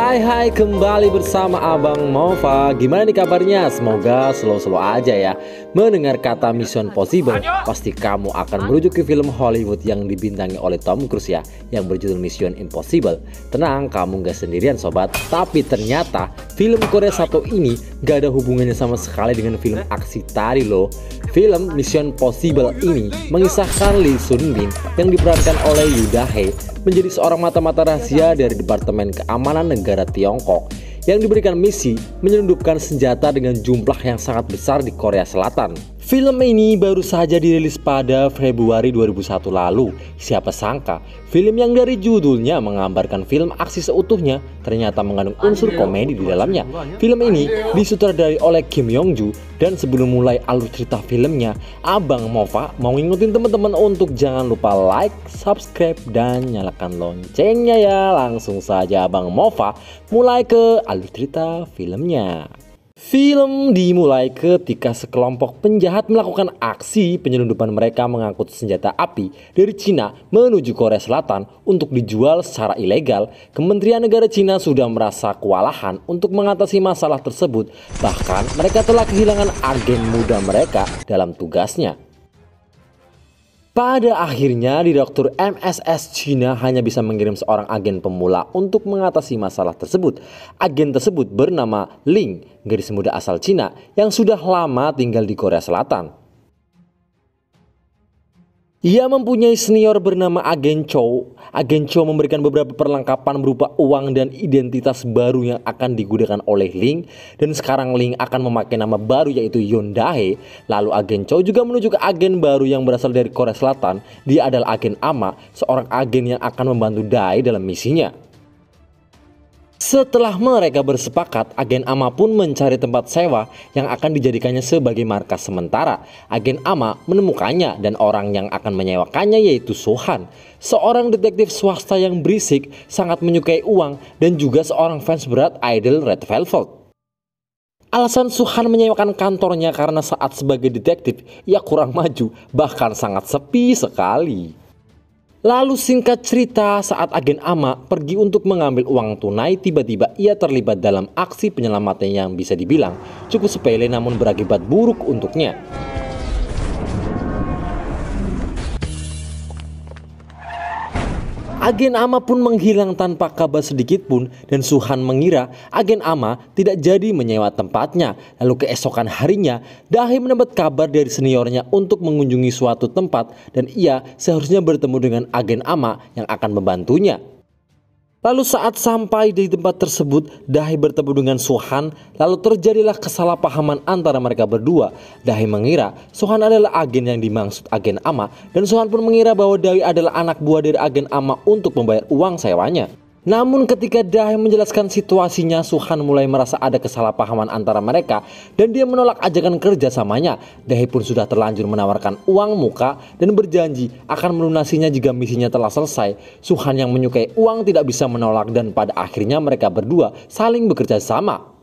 Hai kembali bersama Abang Mova. Gimana nih kabarnya? Semoga slow-slow aja ya. Mendengar kata Mission Possible, pasti kamu akan merujuk ke film Hollywood yang dibintangi oleh Tom Cruise ya, yang berjudul Mission Impossible. Tenang, kamu gak sendirian sobat. Tapi ternyata film Korea satu ini gak ada hubungannya sama sekali dengan film aksi tadi loh. Film Mission Possible ini mengisahkan Lee Sun Bin yang diperankan oleh Yoo Da-hee menjadi seorang mata-mata rahasia dari Departemen Keamanan Negara Tiongkok yang diberikan misi menyelundupkan senjata dengan jumlah yang sangat besar di Korea Selatan. Film ini baru saja dirilis pada Februari 2001 lalu. Siapa sangka film yang dari judulnya menggambarkan film aksi seutuhnya ternyata mengandung unsur komedi di dalamnya. Film ini disutradarai oleh Kim Yong Joo, dan sebelum mulai alur cerita filmnya, Abang Mova mau ngingetin teman-teman untuk jangan lupa like, subscribe, dan nyalakan loncengnya ya. Langsung saja Abang Mova mulai ke alur cerita filmnya. Film dimulai ketika sekelompok penjahat melakukan aksi penyelundupan. Mereka mengangkut senjata api dari Cina menuju Korea Selatan untuk dijual secara ilegal. Kementerian Negara Cina sudah merasa kewalahan untuk mengatasi masalah tersebut. Bahkan mereka telah kehilangan agen muda mereka dalam tugasnya. Pada akhirnya, Direktur MSS Cina hanya bisa mengirim seorang agen pemula untuk mengatasi masalah tersebut. Agen tersebut bernama Ling, gadis muda asal Cina yang sudah lama tinggal di Korea Selatan. Ia mempunyai senior bernama Agen Chow. Agen Chow memberikan beberapa perlengkapan berupa uang dan identitas baru yang akan digunakan oleh Ling. Dan sekarang Ling akan memakai nama baru yaitu Yoo Da-hee. Lalu Agen Chow juga menuju ke agen baru yang berasal dari Korea Selatan. Dia adalah Agen Ama, seorang agen yang akan membantu Da-hee dalam misinya. Setelah mereka bersepakat, Agen Ama pun mencari tempat sewa yang akan dijadikannya sebagai markas sementara. Agen Ama menemukannya dan orang yang akan menyewakannya yaitu Sohan, seorang detektif swasta yang berisik, sangat menyukai uang, dan juga seorang fans berat idol Red Velvet. Alasan Sohan menyewakan kantornya karena saat sebagai detektif ia kurang maju, bahkan sangat sepi sekali. Lalu singkat cerita, saat Agen Ama pergi untuk mengambil uang tunai, tiba-tiba ia terlibat dalam aksi penyelamatan yang bisa dibilang cukup sepele namun berakibat buruk untuknya. Agen Ama pun menghilang tanpa kabar sedikit pun, dan Sohan mengira Agen Ama tidak jadi menyewa tempatnya. Lalu keesokan harinya, Da-hee mendapat kabar dari seniornya untuk mengunjungi suatu tempat dan ia seharusnya bertemu dengan Agen Ama yang akan membantunya. Lalu saat sampai di tempat tersebut, Da-hee bertemu dengan Sohan. Lalu terjadilah kesalahpahaman antara mereka berdua. Da-hee mengira Sohan adalah agen yang dimaksud Agen Ama, dan Sohan pun mengira bahwa Da-hee adalah anak buah dari Agen Ama untuk membayar uang sewanya. Namun ketika Da-hee menjelaskan situasinya, Sohan mulai merasa ada kesalahpahaman antara mereka dan dia menolak ajakan kerjasamanya. Da-hee pun sudah terlanjur menawarkan uang muka dan berjanji akan melunasinya jika misinya telah selesai. Sohan yang menyukai uang tidak bisa menolak dan pada akhirnya mereka berdua saling bekerja sama.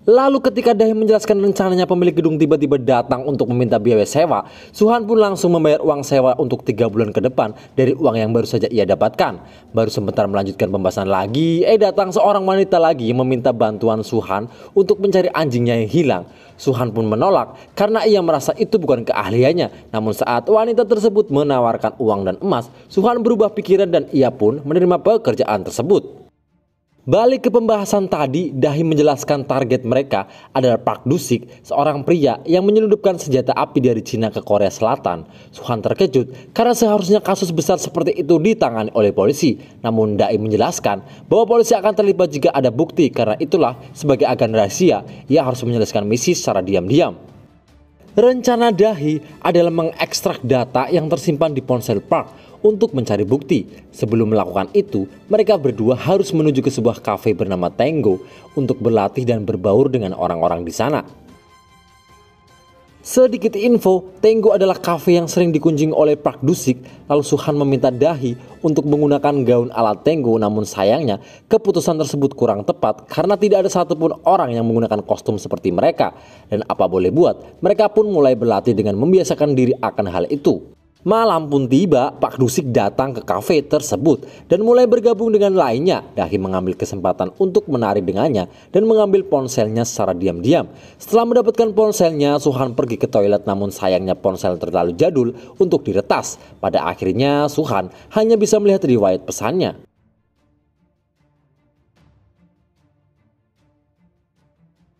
Lalu ketika Da-hee menjelaskan rencananya, pemilik gedung tiba-tiba datang untuk meminta biaya sewa. Sohan pun langsung membayar uang sewa untuk 3 bulan ke depan dari uang yang baru saja ia dapatkan. Baru sebentar melanjutkan pembahasan lagi, datang seorang wanita lagi yang meminta bantuan Sohan untuk mencari anjingnya yang hilang. Sohan pun menolak karena ia merasa itu bukan keahliannya. Namun saat wanita tersebut menawarkan uang dan emas, Sohan berubah pikiran dan ia pun menerima pekerjaan tersebut. Balik ke pembahasan tadi, Da-hee menjelaskan target mereka adalah Park Du-sik, seorang pria yang menyelundupkan senjata api dari Cina ke Korea Selatan. Sohan terkejut karena seharusnya kasus besar seperti itu ditangani oleh polisi. Namun Da-hee menjelaskan bahwa polisi akan terlibat jika ada bukti, karena itulah sebagai agen rahasia ia harus menyelesaikan misi secara diam-diam. Rencana Da-hee adalah mengekstrak data yang tersimpan di ponsel Park untuk mencari bukti. Sebelum melakukan itu, mereka berdua harus menuju ke sebuah kafe bernama Tango untuk berlatih dan berbaur dengan orang-orang di sana. Sedikit info, Tango adalah kafe yang sering dikunjungi oleh Park Du-sik. Lalu Sohan meminta Da-hee untuk menggunakan gaun ala Tango, namun sayangnya keputusan tersebut kurang tepat karena tidak ada satupun orang yang menggunakan kostum seperti mereka. Dan apa boleh buat, mereka pun mulai berlatih dengan membiasakan diri akan hal itu. Malam pun tiba, Pak Dusik datang ke kafe tersebut dan mulai bergabung dengan lainnya. Dahi mengambil kesempatan untuk menari dengannya dan mengambil ponselnya secara diam-diam. Setelah mendapatkan ponselnya, Suhan pergi ke toilet, namun sayangnya ponsel terlalu jadul untuk diretas. Pada akhirnya Suhan hanya bisa melihat riwayat pesannya.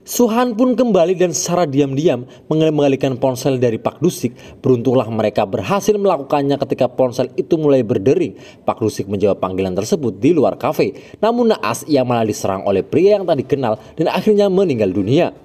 Suhan pun kembali dan secara diam-diam mengembalikan ponsel dari Pak Dusik. Beruntunglah mereka berhasil melakukannya ketika ponsel itu mulai berdering. Pak Dusik menjawab panggilan tersebut di luar kafe. Namun naas ia malah diserang oleh pria yang tadi kenal dan akhirnya meninggal dunia.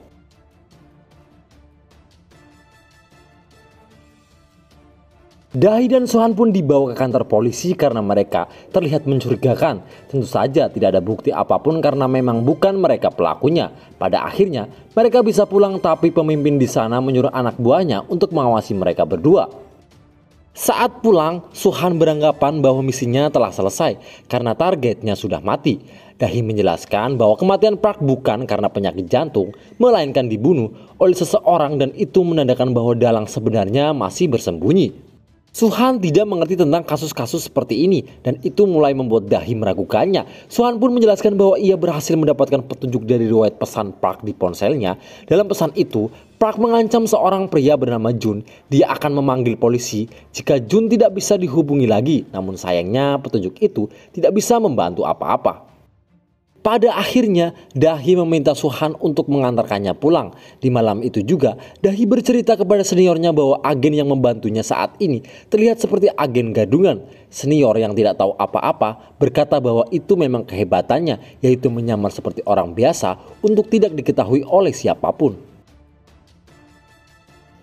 Dahi dan Suhan pun dibawa ke kantor polisi karena mereka terlihat mencurigakan. Tentu saja tidak ada bukti apapun karena memang bukan mereka pelakunya. Pada akhirnya mereka bisa pulang, tapi pemimpin di sana menyuruh anak buahnya untuk mengawasi mereka berdua. Saat pulang, Suhan beranggapan bahwa misinya telah selesai karena targetnya sudah mati. Dahi menjelaskan bahwa kematian Park bukan karena penyakit jantung, melainkan dibunuh oleh seseorang dan itu menandakan bahwa dalang sebenarnya masih bersembunyi. Suhan tidak mengerti tentang kasus-kasus seperti ini dan itu mulai membuat Dahi meragukannya. Suhan pun menjelaskan bahwa ia berhasil mendapatkan petunjuk dari riwayat pesan Park di ponselnya. Dalam pesan itu, Park mengancam seorang pria bernama Jun. Dia akan memanggil polisi jika Jun tidak bisa dihubungi lagi. Namun sayangnya petunjuk itu tidak bisa membantu apa-apa. Pada akhirnya, Dahi meminta Suhan untuk mengantarkannya pulang. Di malam itu juga, Dahi bercerita kepada seniornya bahwa agen yang membantunya saat ini terlihat seperti agen gadungan. Senior yang tidak tahu apa-apa berkata bahwa itu memang kehebatannya, yaitu menyamar seperti orang biasa untuk tidak diketahui oleh siapapun.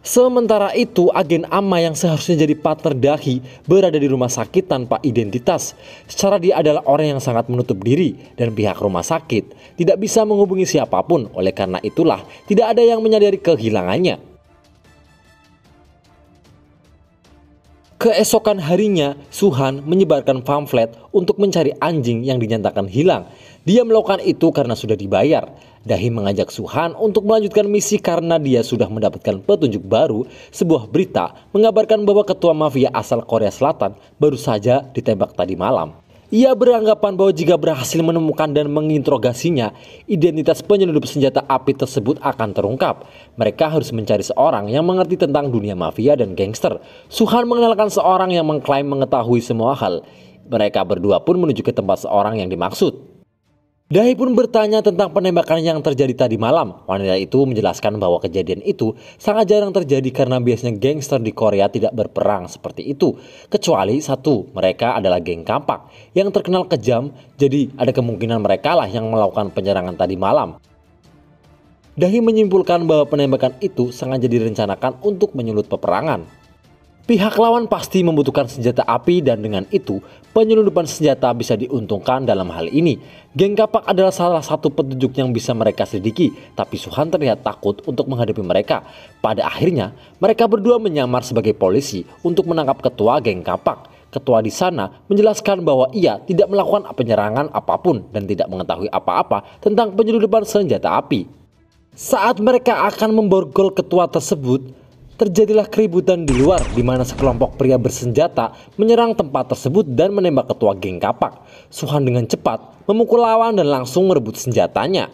Sementara itu, agen Amma yang seharusnya jadi partner Dahi berada di rumah sakit tanpa identitas. Secara dia adalah orang yang sangat menutup diri dan pihak rumah sakit tidak bisa menghubungi siapapun. Oleh karena itulah tidak ada yang menyadari kehilangannya. Keesokan harinya, Suhan menyebarkan pamflet untuk mencari anjing yang dinyatakan hilang. Dia melakukan itu karena sudah dibayar. Dahi mengajak Suhan untuk melanjutkan misi karena dia sudah mendapatkan petunjuk baru. Sebuah berita mengabarkan bahwa ketua mafia asal Korea Selatan baru saja ditembak tadi malam. Ia beranggapan bahwa jika berhasil menemukan dan menginterogasinya, identitas penyelundup senjata api tersebut akan terungkap. Mereka harus mencari seorang yang mengerti tentang dunia mafia dan gangster. Suhan mengenalkan seorang yang mengklaim mengetahui semua hal. Mereka berdua pun menuju ke tempat seorang yang dimaksud. Dahi pun bertanya tentang penembakan yang terjadi tadi malam. Wanita itu menjelaskan bahwa kejadian itu sangat jarang terjadi karena biasanya gangster di Korea tidak berperang seperti itu. Kecuali satu, mereka adalah geng kampak yang terkenal kejam, jadi ada kemungkinan mereka lah yang melakukan penyerangan tadi malam. Dahi menyimpulkan bahwa penembakan itu sengaja direncanakan untuk menyulut peperangan. Pihak lawan pasti membutuhkan senjata api dan dengan itu penyelundupan senjata bisa diuntungkan dalam hal ini. Geng kapak adalah salah satu petunjuk yang bisa mereka selidiki, tapi Suhan terlihat takut untuk menghadapi mereka. Pada akhirnya mereka berdua menyamar sebagai polisi untuk menangkap ketua geng kapak. Ketua di sana menjelaskan bahwa ia tidak melakukan penyerangan apapun dan tidak mengetahui apa-apa tentang penyelundupan senjata api. Saat mereka akan memborgol ketua tersebut, terjadilah keributan di luar di mana sekelompok pria bersenjata menyerang tempat tersebut dan menembak ketua geng kapak. Suhan dengan cepat memukul lawan dan langsung merebut senjatanya.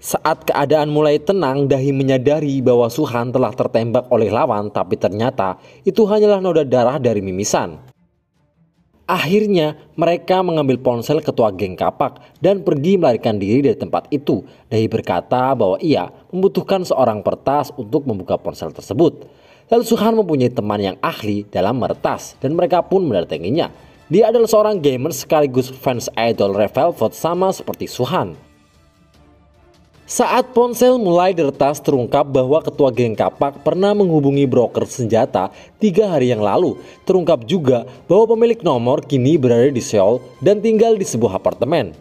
Saat keadaan mulai tenang, Dahi menyadari bahwa Suhan telah tertembak oleh lawan, tapi ternyata itu hanyalah noda darah dari mimisan. Akhirnya mereka mengambil ponsel ketua geng kapak dan pergi melarikan diri dari tempat itu. Dahi berkata bahwa ia membutuhkan seorang peretas untuk membuka ponsel tersebut. Lalu Suhan mempunyai teman yang ahli dalam meretas dan mereka pun mendatanginya. Dia adalah seorang gamer sekaligus fans idol Red Velvet sama seperti Suhan. Saat ponsel mulai diretas, terungkap bahwa ketua geng kapak pernah menghubungi broker senjata 3 hari yang lalu. Terungkap juga bahwa pemilik nomor kini berada di Seoul dan tinggal di sebuah apartemen.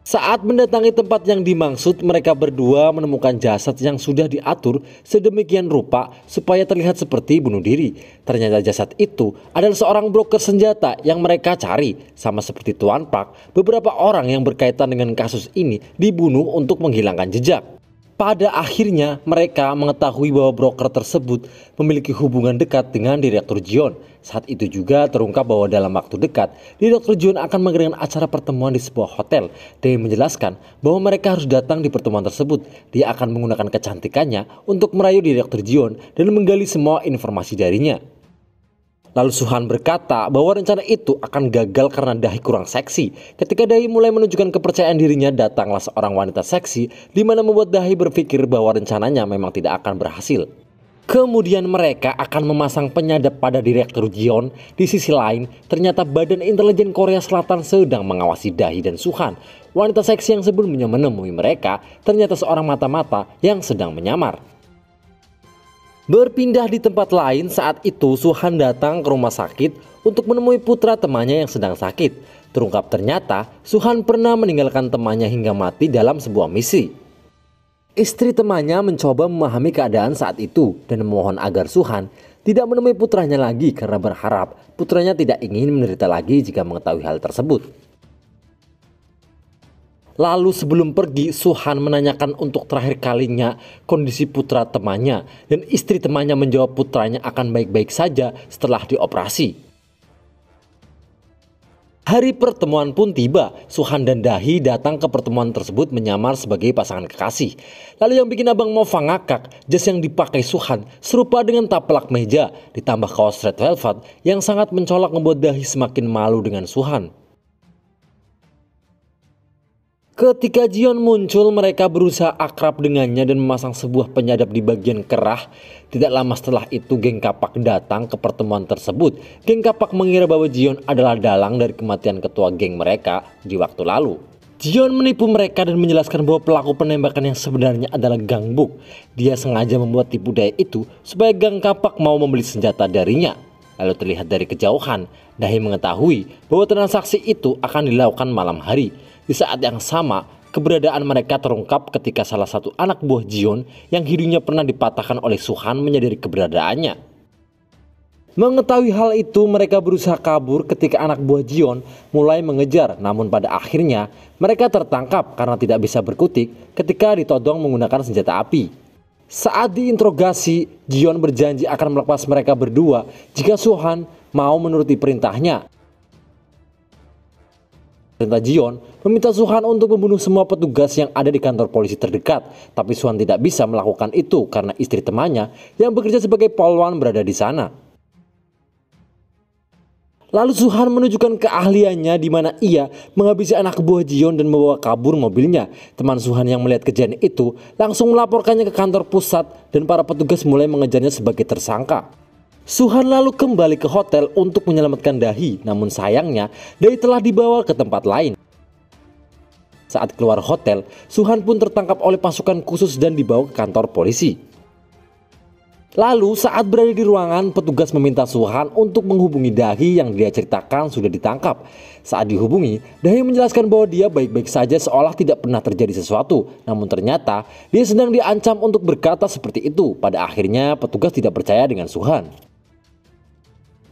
Saat mendatangi tempat yang dimaksud, mereka berdua menemukan jasad yang sudah diatur sedemikian rupa supaya terlihat seperti bunuh diri. Ternyata jasad itu adalah seorang broker senjata yang mereka cari. Sama seperti Tuan Park, beberapa orang yang berkaitan dengan kasus ini dibunuh untuk menghilangkan jejak. Pada akhirnya mereka mengetahui bahwa broker tersebut memiliki hubungan dekat dengan Direktur Jion. Saat itu juga terungkap bahwa dalam waktu dekat Direktur Jion akan mengadakan acara pertemuan di sebuah hotel. Dia menjelaskan bahwa mereka harus datang di pertemuan tersebut. Dia akan menggunakan kecantikannya untuk merayu Direktur Jion dan menggali semua informasi darinya. Lalu Suhan berkata bahwa rencana itu akan gagal karena Dahi kurang seksi. Ketika Dahi mulai menunjukkan kepercayaan dirinya, datanglah seorang wanita seksi di mana membuat Dahi berpikir bahwa rencananya memang tidak akan berhasil. Kemudian mereka akan memasang penyadap pada Direktur Jion. Di sisi lain, ternyata Badan Intelijen Korea Selatan sedang mengawasi Dahi dan Suhan. Wanita seksi yang sebelumnya menemui mereka ternyata seorang mata-mata yang sedang menyamar. Berpindah di tempat lain, saat itu Suhan datang ke rumah sakit untuk menemui putra temannya yang sedang sakit. Terungkap ternyata Suhan pernah meninggalkan temannya hingga mati dalam sebuah misi. Istri temannya mencoba memahami keadaan saat itu dan memohon agar Suhan tidak menemui putranya lagi karena berharap putranya tidak ingin menderita lagi jika mengetahui hal tersebut. Lalu sebelum pergi, Suhan menanyakan untuk terakhir kalinya kondisi putra temannya, dan istri temannya menjawab putranya akan baik-baik saja setelah dioperasi. Hari pertemuan pun tiba. Suhan dan Dahi datang ke pertemuan tersebut menyamar sebagai pasangan kekasih. Lalu yang bikin Abang Mova ngakak, jas yang dipakai Suhan serupa dengan taplak meja ditambah kaos red velvet yang sangat mencolok membuat Dahi semakin malu dengan Suhan. Ketika Jion muncul, mereka berusaha akrab dengannya dan memasang sebuah penyadap di bagian kerah. Tidak lama setelah itu geng Kapak datang ke pertemuan tersebut. Geng Kapak mengira bahwa Jion adalah dalang dari kematian ketua geng mereka di waktu lalu. Jion menipu mereka dan menjelaskan bahwa pelaku penembakan yang sebenarnya adalah Gang Buk. Dia sengaja membuat tipu daya itu supaya Gang Kapak mau membeli senjata darinya. Lalu terlihat dari kejauhan, Dahi mengetahui bahwa transaksi itu akan dilakukan malam hari. Di saat yang sama, keberadaan mereka terungkap ketika salah satu anak buah Jion yang hidungnya pernah dipatahkan oleh Suhan menyadari keberadaannya. Mengetahui hal itu, mereka berusaha kabur ketika anak buah Jion mulai mengejar, namun pada akhirnya mereka tertangkap karena tidak bisa berkutik ketika ditodong menggunakan senjata api. Saat diinterogasi, Jion berjanji akan melepas mereka berdua jika Suhan mau menuruti perintahnya. Perintah Jion meminta Suhan untuk membunuh semua petugas yang ada di kantor polisi terdekat, tapi Suhan tidak bisa melakukan itu karena istri temannya yang bekerja sebagai polwan berada di sana. Lalu Suhan menunjukkan keahliannya di mana ia menghabisi anak buah Jion dan membawa kabur mobilnya. Teman Suhan yang melihat kejadian itu langsung melaporkannya ke kantor pusat dan para petugas mulai mengejarnya sebagai tersangka. Suhan lalu kembali ke hotel untuk menyelamatkan Dahi, namun sayangnya Dahi telah dibawa ke tempat lain. Saat keluar hotel, Suhan pun tertangkap oleh pasukan khusus dan dibawa ke kantor polisi. Lalu saat berada di ruangan, petugas meminta Suhan untuk menghubungi Dahi yang dia ceritakan sudah ditangkap. Saat dihubungi, Dahi menjelaskan bahwa dia baik-baik saja seolah tidak pernah terjadi sesuatu. Namun ternyata dia sedang diancam untuk berkata seperti itu. Pada akhirnya petugas tidak percaya dengan Suhan.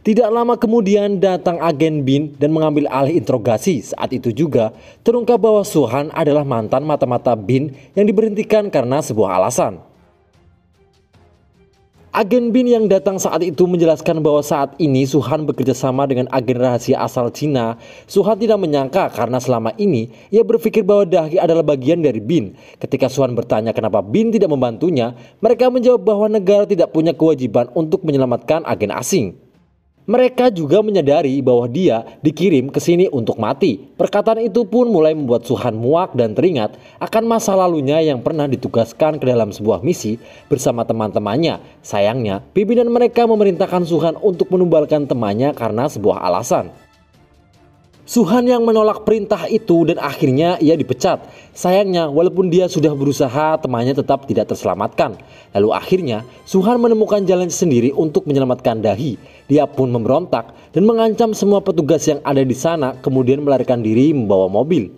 Tidak lama kemudian datang agen Bin dan mengambil alih interogasi. Saat itu juga terungkap bahwa Suhan adalah mantan mata-mata Bin yang diberhentikan karena sebuah alasan. Agen Bin yang datang saat itu menjelaskan bahwa saat ini Suhan bekerja sama dengan agen rahasia asal Cina. Suhan tidak menyangka karena selama ini ia berpikir bahwa Dahi adalah bagian dari Bin. Ketika Suhan bertanya kenapa Bin tidak membantunya, mereka menjawab bahwa negara tidak punya kewajiban untuk menyelamatkan agen asing. Mereka juga menyadari bahwa dia dikirim ke sini untuk mati. Perkataan itu pun mulai membuat Suhan muak dan teringat akan masa lalunya yang pernah ditugaskan ke dalam sebuah misi bersama teman-temannya. Sayangnya, pimpinan mereka memerintahkan Suhan untuk menumbalkan temannya karena sebuah alasan. Suhan yang menolak perintah itu dan akhirnya ia dipecat. Sayangnya walaupun dia sudah berusaha, temannya tetap tidak terselamatkan. Lalu akhirnya Suhan menemukan jalan sendiri untuk menyelamatkan Dahi. Dia pun memberontak dan mengancam semua petugas yang ada di sana, kemudian melarikan diri membawa mobil.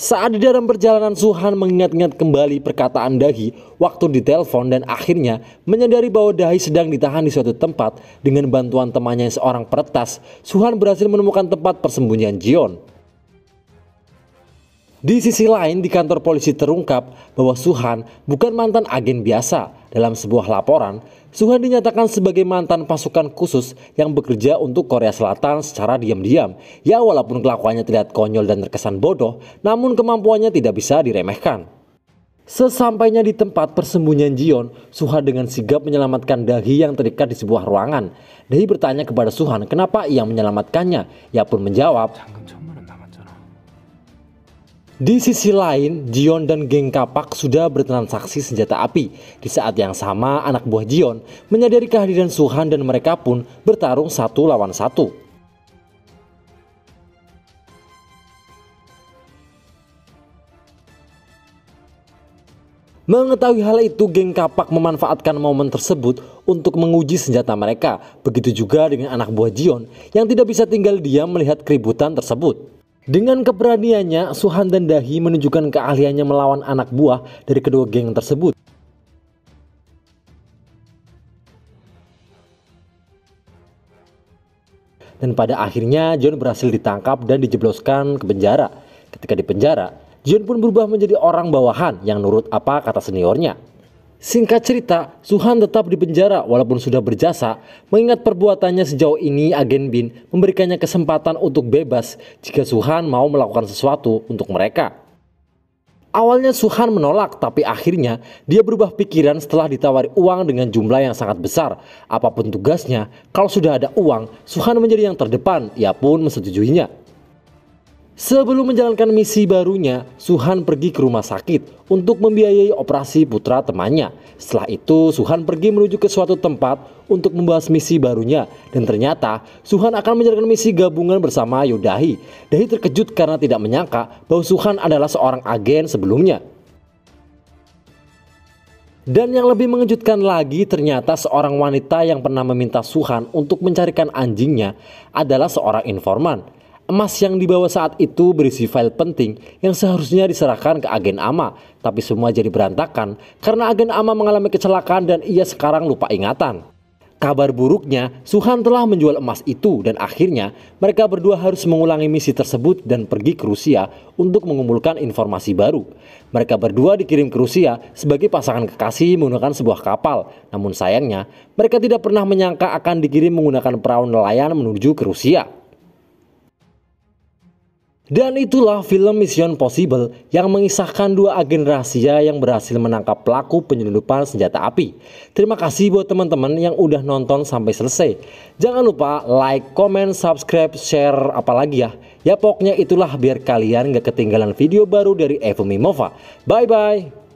Saat di dalam perjalanan, Suhan mengingat-ingat kembali perkataan Dahi waktu ditelepon dan akhirnya menyadari bahwa Dahi sedang ditahan di suatu tempat. Dengan bantuan temannya yang seorang peretas, Suhan berhasil menemukan tempat persembunyian Jion. Di sisi lain, di kantor polisi terungkap bahwa Suhan bukan mantan agen biasa. Dalam sebuah laporan, Suhan dinyatakan sebagai mantan pasukan khusus yang bekerja untuk Korea Selatan secara diam-diam. Ya, walaupun kelakuannya terlihat konyol dan terkesan bodoh, namun kemampuannya tidak bisa diremehkan. Sesampainya di tempat persembunyian Jion, Suhan dengan sigap menyelamatkan Dahi yang terikat di sebuah ruangan. Dahi bertanya kepada Suhan kenapa ia menyelamatkannya. Ia pun menjawab, di sisi lain, Jion dan geng kapak sudah bertransaksi senjata api. Di saat yang sama, anak buah Jion menyadari kehadiran Suhan dan mereka pun bertarung 1 lawan 1. Mengetahui hal itu, geng kapak memanfaatkan momen tersebut untuk menguji senjata mereka. Begitu juga dengan anak buah Jion yang tidak bisa tinggal diam melihat keributan tersebut. Dengan keberaniannya, Suhan dan Dahi menunjukkan keahliannya melawan anak buah dari kedua geng tersebut. Dan pada akhirnya Jion berhasil ditangkap dan dijebloskan ke penjara. Ketika di penjara, Jion pun berubah menjadi orang bawahan yang nurut apa kata seniornya. Singkat cerita, Suhan tetap di penjara walaupun sudah berjasa, mengingat perbuatannya sejauh ini agen Bin memberikannya kesempatan untuk bebas jika Suhan mau melakukan sesuatu untuk mereka. Awalnya Suhan menolak, tapi akhirnya dia berubah pikiran setelah ditawari uang dengan jumlah yang sangat besar. Apapun tugasnya, kalau sudah ada uang, Suhan menjadi yang terdepan, ia pun mensetujuinya. Sebelum menjalankan misi barunya, Suhan pergi ke rumah sakit untuk membiayai operasi putra temannya. Setelah itu, Suhan pergi menuju ke suatu tempat untuk membahas misi barunya. Dan ternyata, Suhan akan menjalankan misi gabungan bersama Yodahi. Dahi terkejut karena tidak menyangka bahwa Suhan adalah seorang agen sebelumnya. Dan yang lebih mengejutkan lagi, ternyata seorang wanita yang pernah meminta Suhan untuk mencarikan anjingnya adalah seorang informan. Emas yang dibawa saat itu berisi file penting yang seharusnya diserahkan ke agen Ama, tapi semua jadi berantakan karena agen Ama mengalami kecelakaan dan ia sekarang lupa ingatan. Kabar buruknya, Suhan telah menjual emas itu dan akhirnya mereka berdua harus mengulangi misi tersebut dan pergi ke Rusia untuk mengumpulkan informasi baru. Mereka berdua dikirim ke Rusia sebagai pasangan kekasih menggunakan sebuah kapal. Namun sayangnya, mereka tidak pernah menyangka akan dikirim menggunakan perahu nelayan menuju ke Rusia. Dan itulah film Mission Possible yang mengisahkan dua agen rahasia yang berhasil menangkap pelaku penyelundupan senjata api. Terima kasih buat teman-teman yang udah nonton sampai selesai. Jangan lupa like, comment, subscribe, share, apalagi ya. Ya pokoknya itulah biar kalian gak ketinggalan video baru dari Evumi Mova. Bye bye.